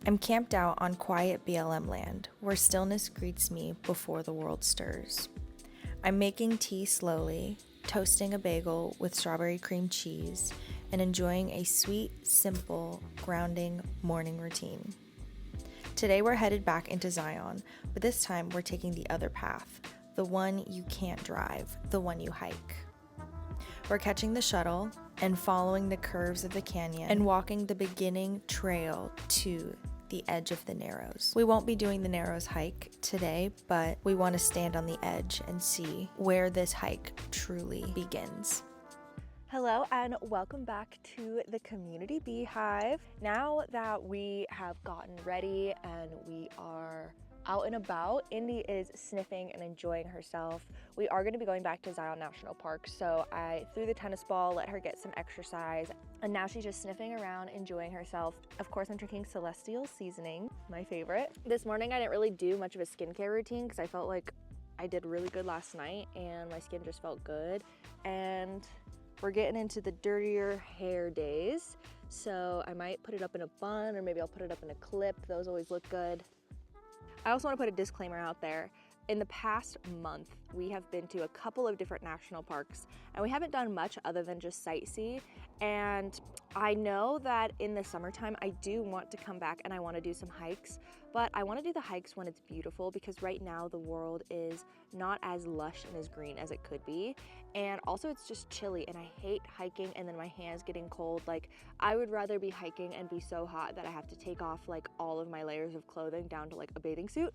I'm camped out on quiet BLM land, where stillness greets me before the world stirs. I'm making tea slowly, toasting a bagel with strawberry cream cheese, and enjoying a sweet, simple, grounding morning routine. Today we're headed back into Zion, but this time we're taking the other path, the one you can't drive, the one you hike. We're catching the shuttle and following the curves of the canyon and walking the beginning trail to the edge of the Narrows. We won't be doing the Narrows hike today, but we want to stand on the edge and see where this hike truly begins. Hello and welcome back to the Community Beehive. Now that we have gotten ready and we are out and about, Indy is sniffing and enjoying herself. We are going to be going back to Zion National Park, so I threw the tennis ball, let her get some exercise, and now she's just sniffing around, enjoying herself. Of course, I'm drinking Celestial Seasoning, my favorite. This morning, I didn't really do much of a skincare routine because I felt like I did really good last night and my skin just felt good. And we're getting into the dirtier hair days, so I might put it up in a bun or maybe I'll put it up in a clip. Those always look good. I also want to put a disclaimer out there. In the past month, we have been to a couple of different national parks and we haven't done much other than just sightsee. And I know that in the summertime, I do want to come back and I want to do some hikes, but I want to do the hikes when it's beautiful because right now the world is not as lush and as green as it could be. And also it's just chilly and I hate hiking and then my hands getting cold. Like I would rather be hiking and be so hot that I have to take off like all of my layers of clothing down to like a bathing suit.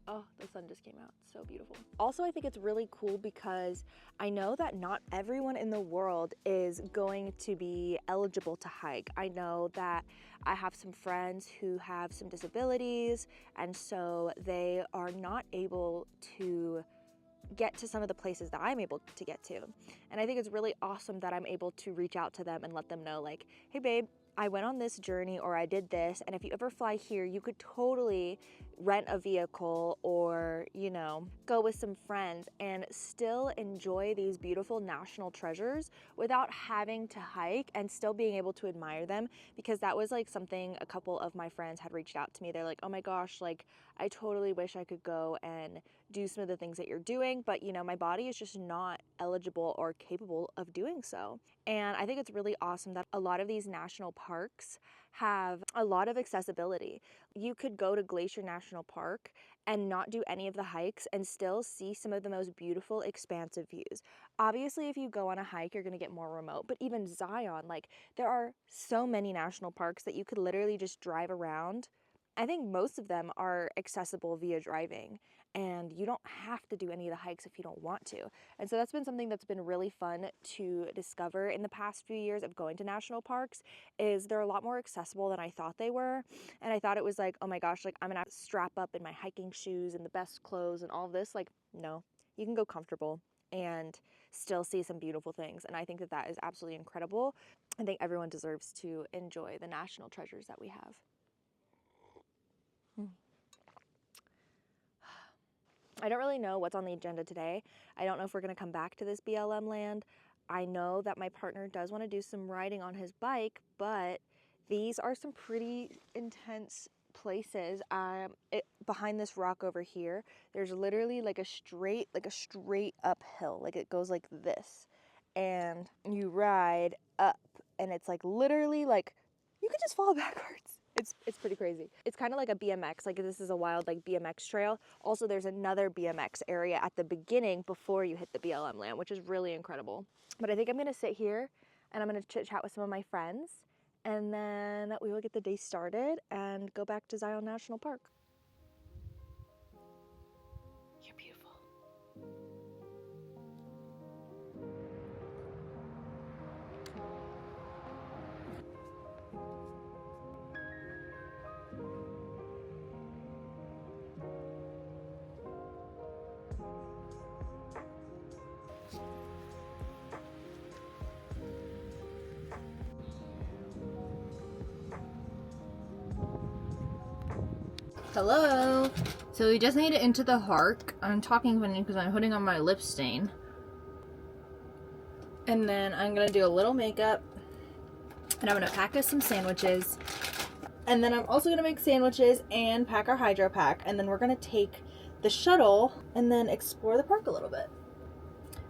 Oh, the sun just came out. So beautiful. Also, I think it's really cool because I know that not everyone in the world is going to be eligible to hike. I know that I have some friends who have some disabilities, and so they are not able to get to some of the places that I'm able to get to. And I think it's really awesome that I'm able to reach out to them and let them know like, hey babe, I went on this journey or I did this, and if you ever fly here, you could totally rent a vehicle or, you know, go with some friends and still enjoy these beautiful national treasures without having to hike and still being able to admire them, because that was like something a couple of my friends had reached out to me. They're like, oh my gosh, like I totally wish I could go and do some of the things that you're doing, but you know, my body is just not eligible or capable of doing so. And I think it's really awesome that a lot of these national parks have a lot of accessibility. You could go to Glacier National Park and not do any of the hikes and still see some of the most beautiful, expansive views. Obviously, if you go on a hike, you're gonna get more remote, but even Zion, like there are so many national parks that you could literally just drive around. I think most of them are accessible via driving, and you don't have to do any of the hikes if you don't want to. And so that's been something that's been really fun to discover in the past few years of going to national parks, is they're a lot more accessible than I thought they were. And I thought it was like, oh my gosh, like I'm gonna have to strap up in my hiking shoes and the best clothes and all of this. Like, no, you can go comfortable and still see some beautiful things. And I think that that is absolutely incredible. I think everyone deserves to enjoy the national treasures that we have. I don't really know what's on the agenda today. I don't know if we're gonna come back to this BLM land. I know that my partner does wanna do some riding on his bike, but these are some pretty intense places. Behind this rock over here, there's literally like a straight uphill. Like it goes like this. And you ride up and it's like literally like, you could just fall backwards. It's pretty crazy. It's kind of like a BMX, like this is a wild like BMX trail. Also, there's another BMX area at the beginning before you hit the BLM land, which is really incredible. But I think I'm gonna sit here and I'm gonna chit chat with some of my friends, and then we will get the day started and go back to Zion National Park. You're beautiful. Hello. So we just made it into the park. I'm talking funny because I'm putting on my lip stain. And then I'm gonna do a little makeup And I'm gonna pack us some sandwiches. And then I'm also gonna make sandwiches and pack our hydro pack. And then we're gonna take the shuttle and then explore the park a little bit.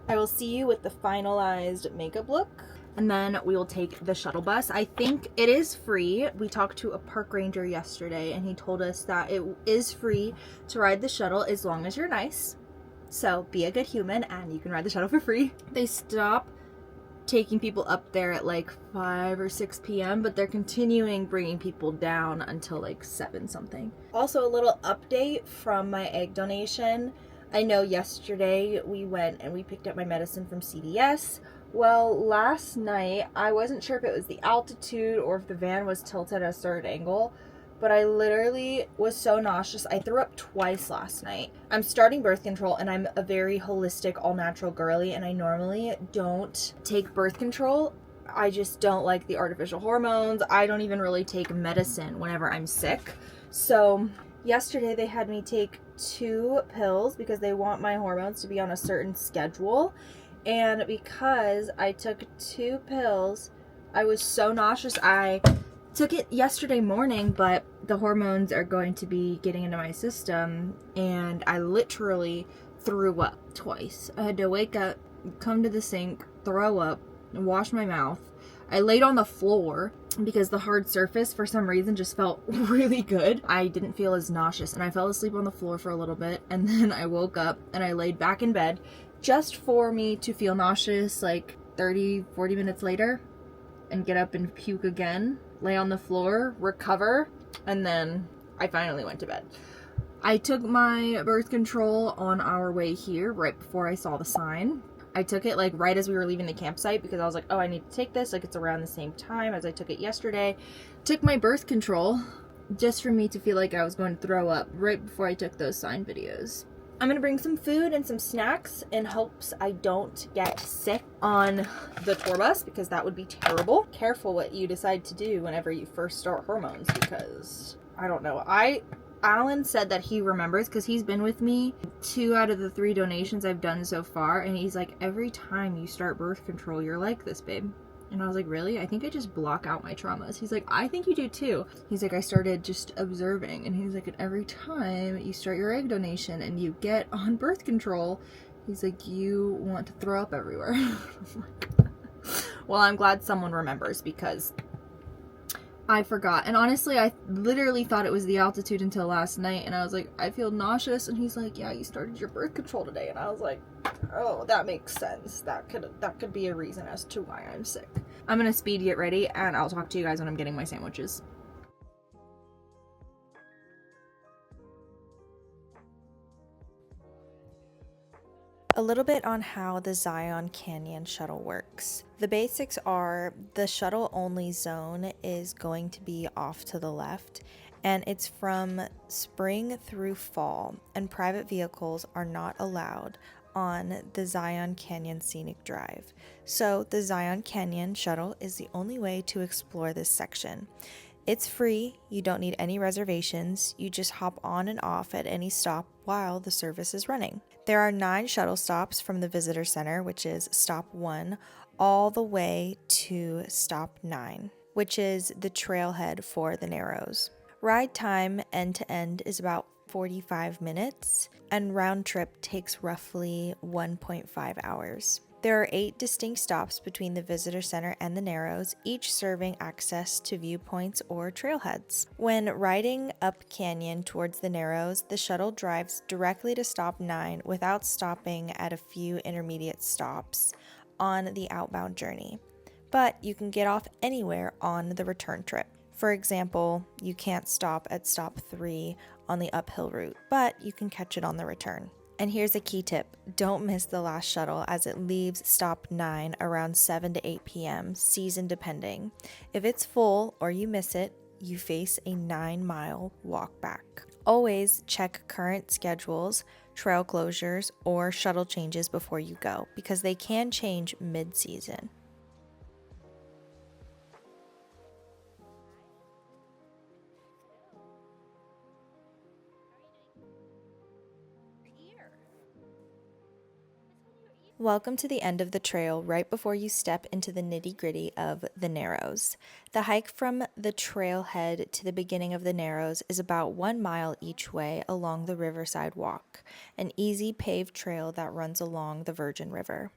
I will see you with the finalized makeup look. And then we will take the shuttle bus. I think it is free. We talked to a park ranger yesterday and he told us that it is free to ride the shuttle as long as you're nice. So be a good human and you can ride the shuttle for free. They stop taking people up there at like 5 or 6 p.m. but they're continuing bringing people down until like 7 something. Also a little update from my egg donation. I know yesterday we went and we picked up my medicine from CVS. Well, last night I wasn't sure if it was the altitude or if the van was tilted at a certain angle, but I literally was so nauseous. I threw up twice last night. I'm starting birth control and I'm a very holistic, all-natural girly, and I normally don't take birth control. I just don't like the artificial hormones. I don't even really take medicine whenever I'm sick. So yesterday they had me take 2 pills because they want my hormones to be on a certain schedule. And because I took 2 pills, I was so nauseous. I took it yesterday morning, but the hormones are going to be getting into my system, and I literally threw up twice. I had to wake up, come to the sink, throw up, and wash my mouth. I laid on the floor because the hard surface for some reason just felt really good. I didn't feel as nauseous, and I fell asleep on the floor for a little bit, and then I woke up and I laid back in bed just for me to feel nauseous like 30-40 minutes later and get up and puke again, lay on the floor, recover, and then I finally went to bed. I took my birth control on our way here right before I saw the sign. I took it like right as we were leaving the campsite because I was like, oh, I need to take this. Like it's around the same time as I took it yesterday. Took my birth control just for me to feel like I was going to throw up right before I took those sign videos. I'm going to bring some food and some snacks in hopes I don't get sick on the tour bus because that would be terrible. Careful what you decide to do whenever you first start hormones because I don't know. Alan said that he remembers because he's been with me 2 out of the 3 donations I've done so far, and he's like, every time you start birth control, you're like this, babe. And I was like, really? I think I just block out my traumas. He's like, I think you do too. He's like, I started just observing. And he's like, and every time you start your egg donation and you get on birth control, he's like, you want to throw up everywhere. Well, I'm glad someone remembers because I forgot. And honestly, I literally thought it was the altitude until last night. And I was like, I feel nauseous. And he's like, yeah, you started your birth control today. And I was like, oh, that makes sense. That could be a reason as to why I'm sick. I'm gonna speed get ready and I'll talk to you guys when I'm getting my sandwiches. A little bit on how the Zion Canyon shuttle works. The basics are the shuttle-only zone is going to be off to the left, and it's from spring through fall, and private vehicles are not allowed on the Zion Canyon Scenic Drive. So the Zion Canyon shuttle is the only way to explore this section. It's free, you don't need any reservations, you just hop on and off at any stop while the service is running. There are 9 shuttle stops from the visitor center, which is stop 1, all the way to stop 9, which is the trailhead for the Narrows. Ride time end to end is about 45 minutes, and round trip takes roughly 1.5 hours. There are 8 distinct stops between the visitor center and the Narrows, each serving access to viewpoints or trailheads. When riding up canyon towards the Narrows, the shuttle drives directly to stop 9 without stopping at a few intermediate stops on the outbound journey. But you can get off anywhere on the return trip. For example, you can't stop at stop 3 on the uphill route, but you can catch it on the return. And here's a key tip. Don't miss the last shuttle as it leaves stop 9 around 7 to 8 p.m., season depending. If it's full or you miss it, you face a 9-mile walk back. Always check current schedules, trail closures, or shuttle changes before you go because they can change mid-season. Welcome to the end of the trail right before you step into the nitty-gritty of the Narrows. The hike from the trailhead to the beginning of the Narrows is about 1 mile each way along the Riverside Walk, an easy paved trail that runs along the Virgin River.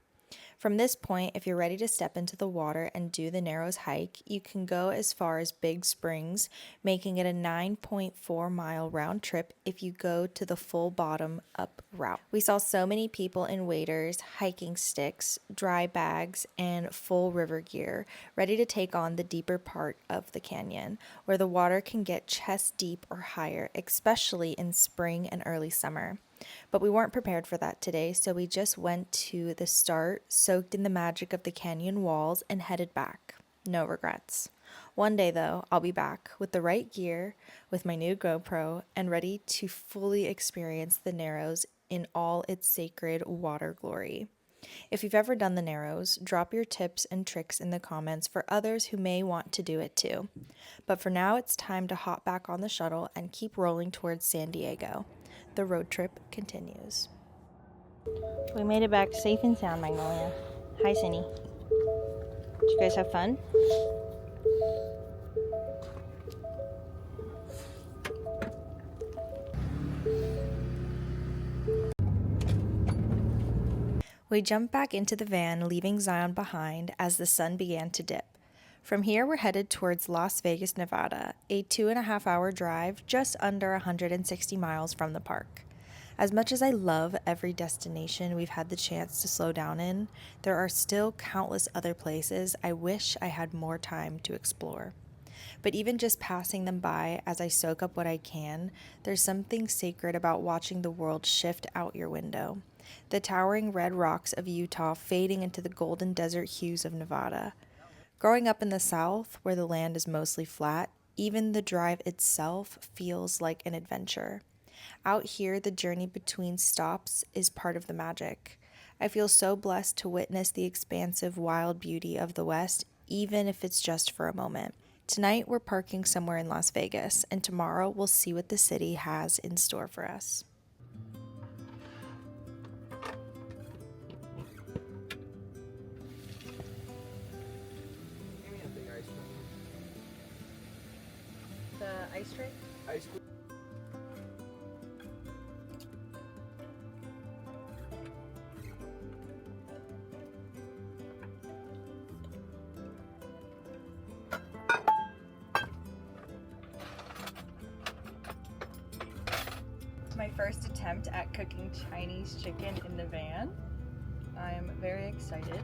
From this point, if you're ready to step into the water and do the Narrows hike, you can go as far as Big Springs, making it a 9.4-mile round trip if you go to the full bottom up route. We saw so many people in waders, hiking sticks, dry bags, and full river gear, ready to take on the deeper part of the canyon, where the water can get chest deep or higher, especially in spring and early summer. But we weren't prepared for that today, so we just went to the start, soaked in the magic of the canyon walls, and headed back. No regrets. One day, though, I'll be back with the right gear, with my new GoPro, and ready to fully experience the Narrows in all its sacred water glory. If you've ever done the Narrows, drop your tips and tricks in the comments for others who may want to do it too. But for now, it's time to hop back on the shuttle and keep rolling towards San Diego. The road trip continues. We made it back safe and sound, Magnolia. Hi, Cindy. Did you guys have fun? We jumped back into the van, leaving Zion behind as the sun began to dip. From here, we're headed towards Las Vegas, Nevada, a 2.5-hour drive just under 160 miles from the park. As much as I love every destination we've had the chance to slow down in, there are still countless other places I wish I had more time to explore. But even just passing them by as I soak up what I can, there's something sacred about watching the world shift out your window. The towering red rocks of Utah fading into the golden desert hues of Nevada. Growing up in the South, where the land is mostly flat, even the drive itself feels like an adventure. Out here, the journey between stops is part of the magic. I feel so blessed to witness the expansive wild beauty of the West, even if it's just for a moment. Tonight, we're parking somewhere in Las Vegas, and tomorrow we'll see what the city has in store for us. The ice tray? Ice cream. My first attempt at cooking Chinese chicken in the van. I'm very excited.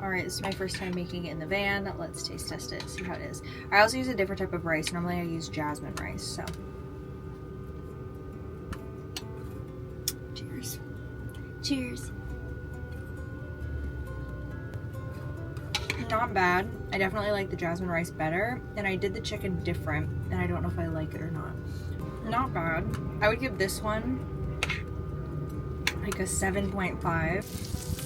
Alright, this is my first time making it in the van. Let's taste test it, see how it is. I also use a different type of rice. Normally I use jasmine rice, so. Cheers. Cheers. Not bad. I definitely like the jasmine rice better, and I did the chicken different, and I don't know if I like it or not. Not bad. I would give this one like a 7.5.